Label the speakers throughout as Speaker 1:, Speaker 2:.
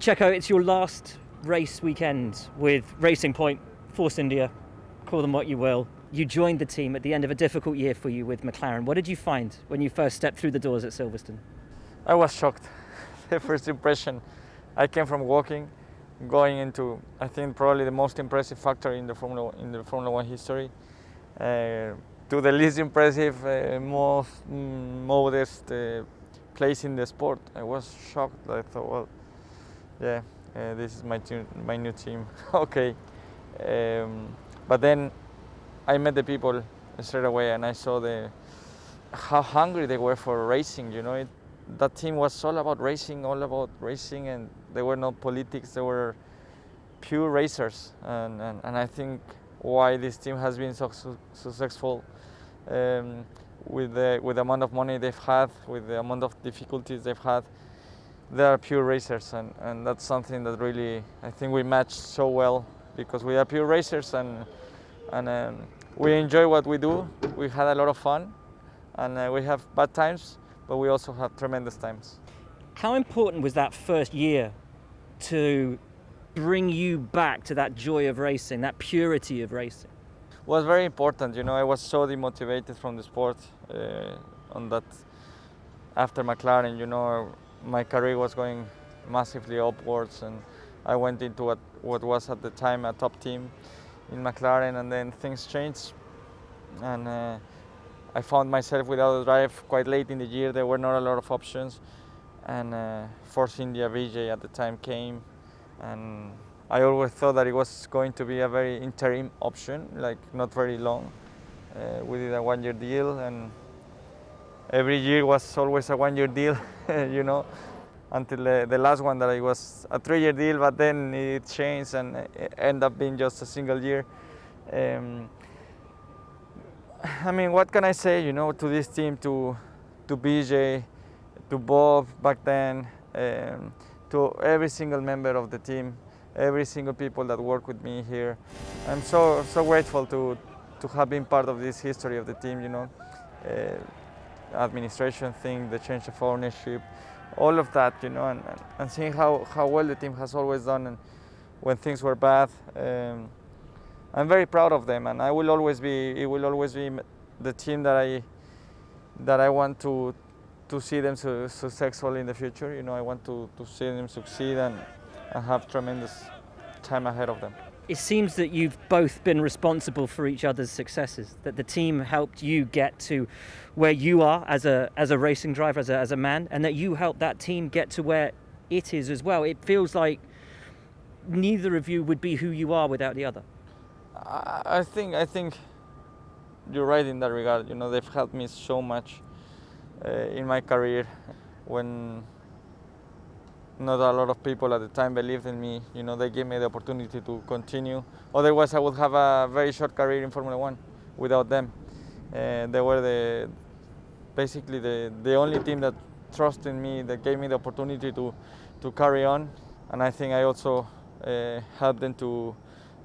Speaker 1: Checo, it's your last race weekend with Racing Point, Force India, call them what you will. You joined the team at the end of a difficult year for you with McLaren. What did you find when you first stepped through the doors at Silverstone?
Speaker 2: I was shocked. The first impression, I came from walking, going into, I think, probably the most impressive factor in the Formula One history, to the least impressive, most modest place in the sport. I was shocked. I thought, well, yeah, this is my new team. Okay, but then I met the people straight away, and I saw how hungry they were for racing. You know, that team was all about racing, and there were no politics. They were pure racers, and I think why this team has been so successful, with the amount of money they've had, with the amount of difficulties they've had. They are pure racers, and that's something that really I think we match so well, because we are pure racers, and we enjoy what we do. We had a lot of fun, and we have bad times, but we also have tremendous times.
Speaker 1: How important was that first year to bring you back to that joy of racing, that purity of racing?
Speaker 2: It was very important. You know, I was so demotivated from the sport on that. After McLaren, you know, my career was going massively upwards, and I went into what was at the time a top team in McLaren, and then things changed, and I found myself without a drive quite late in the year. There were not a lot of options, and Force India VJ at the time came, and I always thought that it was going to be a very interim option, like not very long. We did a one-year deal, and every year was always a one-year deal, you know, until the last one that it was a 3-year deal, but then it changed and it ended up being just a single year. I mean, what can I say, you know, to this team, to BJ, to Bob back then, to every single member of the team, every single people that work with me here. I'm so grateful to have been part of this history of the team, you know. Administration thing, the change of ownership, all of that, you know, and seeing how well the team has always done, and when things were bad. I'm very proud of them, and it will always be the team that I want to see them successful in the future. You know, I want to see them succeed and have tremendous time ahead of them.
Speaker 1: It seems that you've both been responsible for each other's successes, that the team helped you get to where you are as a racing driver, as a man, and that you helped that team get to where it is as well. It feels like neither of you would be who you are without the other.
Speaker 2: I think you're right in that regard. You know, they've helped me so much in my career, when not a lot of people at the time believed in me. You know, they gave me the opportunity to continue. Otherwise, I would have a very short career in Formula One without them. They were basically the only team that trusted me, that gave me the opportunity to carry on. And I think I also helped them to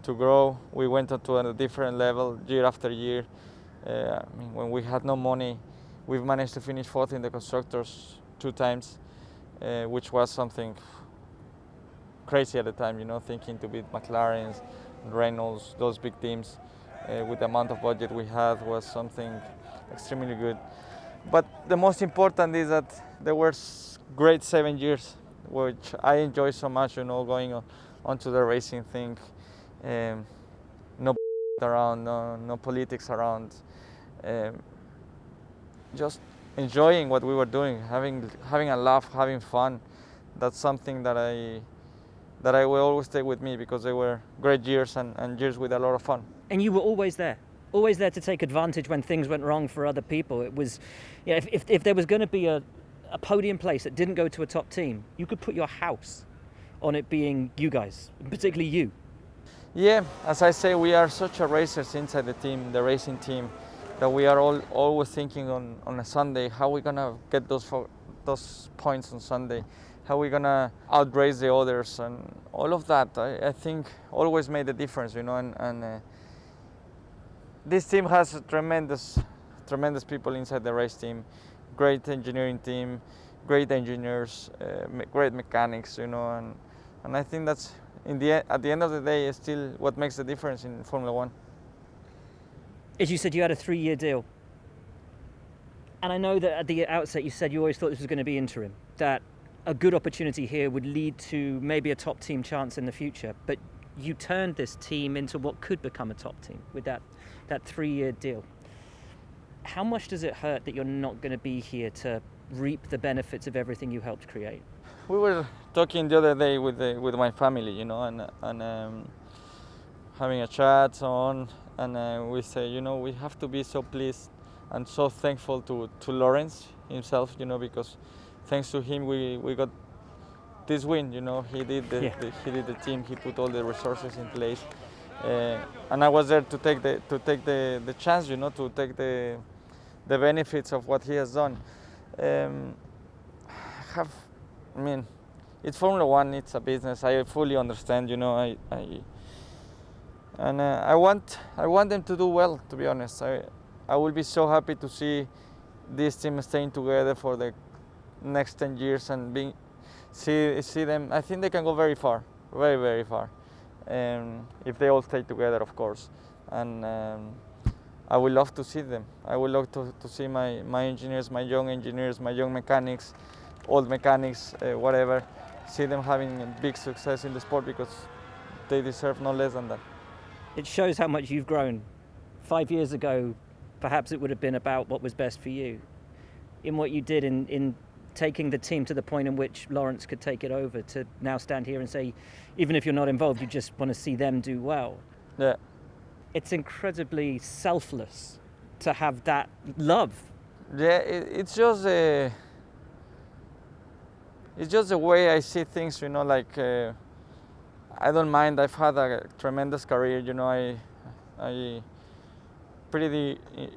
Speaker 2: grow. We went on to a different level year after year. I mean, when we had no money, we've managed to finish fourth in the constructors 2 times. Which was something crazy at the time, you know, thinking to beat McLaren's, Reynolds, those big teams with the amount of budget we had was something extremely good. But the most important is that there were great 7 years, which I enjoy so much, you know, going onto the racing thing. No around, no politics around. Just enjoying what we were doing, having a laugh, having fun. That's something that I will always take with me, because they were great years and years with a lot of fun.
Speaker 1: And you were always there to take advantage when things went wrong for other people. It was, you know, if there was going to be a podium place that didn't go to a top team, you could put your house on it being you guys, particularly you.
Speaker 2: Yeah, as I say, we are such a racers inside the team, the racing team, that we are always thinking on a Sunday, how we're gonna get those points on Sunday, how we're gonna outrace the others, and all of that. I think always made a difference, you know. And this team has tremendous people inside the race team, great engineering team, great engineers, great mechanics, you know, and And I think that's at the end of the day is still what makes the difference in Formula One.
Speaker 1: As you said, you had a 3-year deal. And I know that at the outset you said you always thought this was going to be interim, that a good opportunity here would lead to maybe a top team chance in the future. But you turned this team into what could become a top team with that 3-year deal. How much does it hurt that you're not going to be here to reap the benefits of everything you helped create?
Speaker 2: We were talking the other day with my family, you know, and having a chat, so on, and we say, you know, we have to be so pleased and so thankful to Lawrence himself, you know, because thanks to him we got this win, you know. He did the team, he put all the resources in place, and I was there to take the chance, you know, to take the benefits of what he has done. I mean, it's Formula One, it's a business. I fully understand, you know. I want them to do well. To be honest, I will be so happy to see this team staying together for the next 10 years and see them. I think they can go very far, very, very far, if they all stay together, of course. And I would love to see them. I would love to see my engineers, my young mechanics, old mechanics, whatever, see them having a big success in the sport, because they deserve no less than that.
Speaker 1: It shows how much you've grown. 5 years ago, perhaps it would have been about what was best for you. In what you did in taking the team to the point in which Lawrence could take it over, to now stand here and say, even if you're not involved, you just want to see them do well.
Speaker 2: Yeah.
Speaker 1: It's incredibly selfless to have that love.
Speaker 2: Yeah, it's just the way I see things, you know, like I don't mind. I've had a tremendous career, you know. I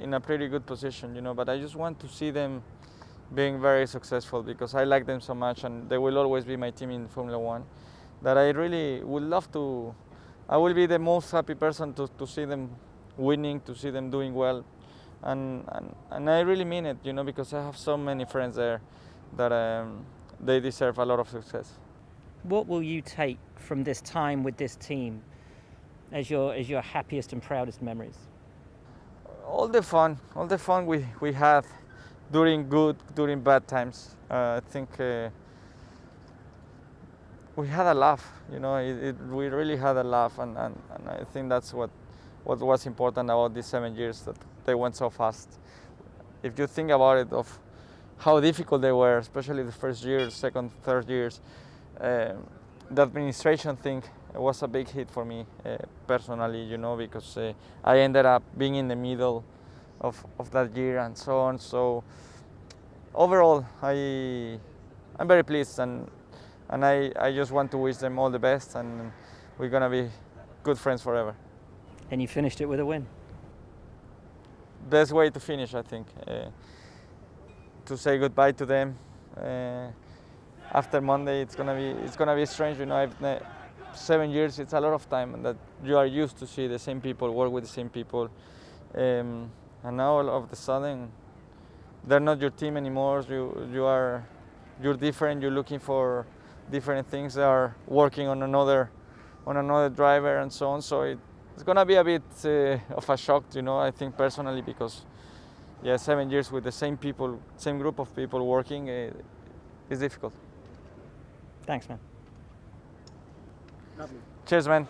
Speaker 2: in a pretty good position, you know, but I just want to see them being very successful, because I like them so much, and they will always be my team in Formula One, that I really would love to. I will be the most happy person to see them winning, to see them doing well, and I really mean it, you know, because I have so many friends there that they deserve a lot of success.
Speaker 1: What will you take from this time with this team as your happiest and proudest memories?
Speaker 2: All the fun we had during good, during bad times. I think we had a laugh, you know. We really had a laugh, and I think that's what was important about these 7 years, that they went so fast. If you think about it, of how difficult they were, especially the first year, second, third years, the administration thing was a big hit for me personally, you know, because I ended up being in the middle of that year and so on. So overall, I'm very pleased, and I just want to wish them all the best, and we're gonna be good friends forever.
Speaker 1: And you finished it with a win.
Speaker 2: Best way to finish, I think. To say goodbye to them after Monday, it's gonna be strange, you know. 7 years, it's a lot of time, and that you are used to see the same people, work with the same people, and now all of a sudden they're not your team anymore. You're different. You're looking for different things. They are working on another driver and so on. So it's gonna be a bit of a shock, you know, I think personally, because 7 years with the same people, same group of people working, is difficult.
Speaker 1: Thanks, man.
Speaker 2: Cheers, man.